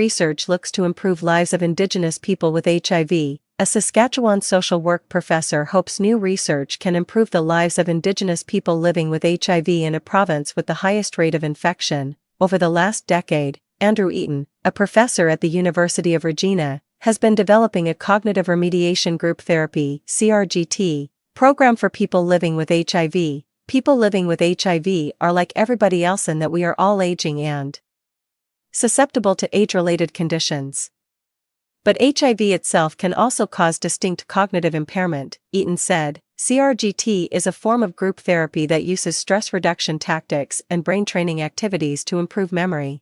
research looks to improve lives of Indigenous people with HIV. A Saskatchewan social work professor hopes new research can improve the lives of Indigenous people living with HIV in a province with the highest rate of infection. Over the last decade, Andrew Eaton, a professor at the University of Regina, has been developing a cognitive remediation group therapy (CRGT) program for people living with HIV. People living with HIV are like everybody else in that we are all aging and susceptible to age-related conditions. But HIV itself can also cause distinct cognitive impairment, Eaton said. CRGT is a form of group therapy that uses stress reduction tactics and brain training activities to improve memory,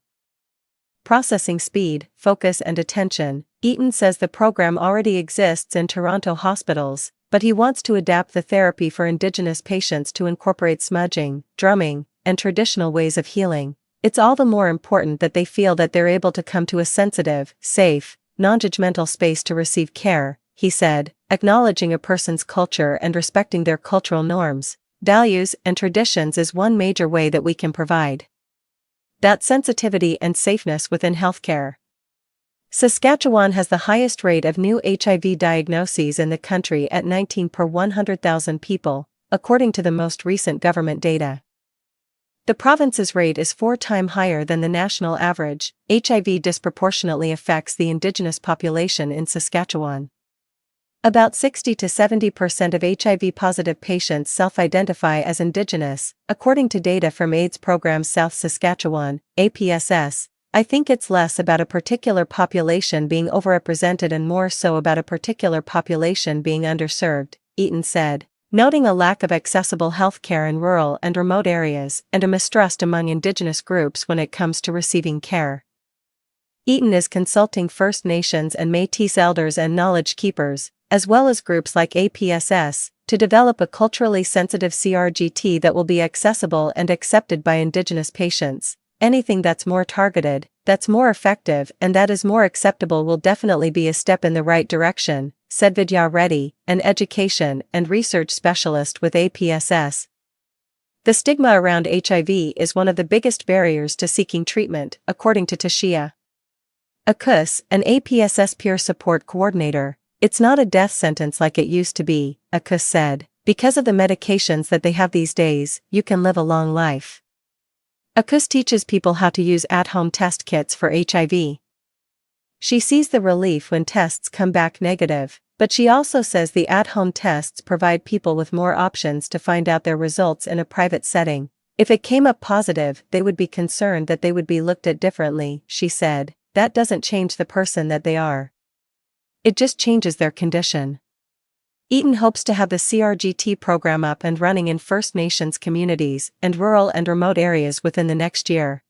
processing speed, focus and attention. Eaton says the program already exists in Toronto hospitals, but he wants to adapt the therapy for Indigenous patients to incorporate smudging, drumming, and traditional ways of healing. It's all the more important that they feel that they're able to come to a sensitive, safe, non-judgmental space to receive care, he said. Acknowledging a person's culture and respecting their cultural norms, values, and traditions is one major way that we can provide that sensitivity and safeness within healthcare. Saskatchewan has the highest rate of new HIV diagnoses in the country at 19 per 100,000 people, according to the most recent government data. The province's rate is 4 times higher than the national average. HIV disproportionately affects the Indigenous population in Saskatchewan. About 60 to 70% of HIV-positive patients self-identify as Indigenous, according to data from AIDS Program South Saskatchewan, APSS. I think it's less about a particular population being overrepresented and more so about a particular population being underserved, Eaton said, noting a lack of accessible healthcare in rural and remote areas and a mistrust among Indigenous groups when it comes to receiving care. Eaton is consulting First Nations and Métis elders and knowledge keepers, as well as groups like APSS, to develop a culturally sensitive CRGT that will be accessible and accepted by Indigenous patients. Anything that's more targeted, that's more effective, and that is more acceptable will definitely be a step in the right direction, said Vidya Reddy, an education and research specialist with APSS. The stigma around HIV is one of the biggest barriers to seeking treatment, according to Tashia Akus, an APSS peer support coordinator. It's not a death sentence like it used to be, Akus said. Because of the medications that they have these days, you can live a long life. Akus teaches people how to use at-home test kits for HIV. She sees the relief when tests come back negative, but she also says the at-home tests provide people with more options to find out their results in a private setting. If it came up positive, they would be concerned that they would be looked at differently, she said. That doesn't change the person that they are. It just changes their condition. Eaton hopes to have the CRGT program up and running in First Nations communities and rural and remote areas within the next year.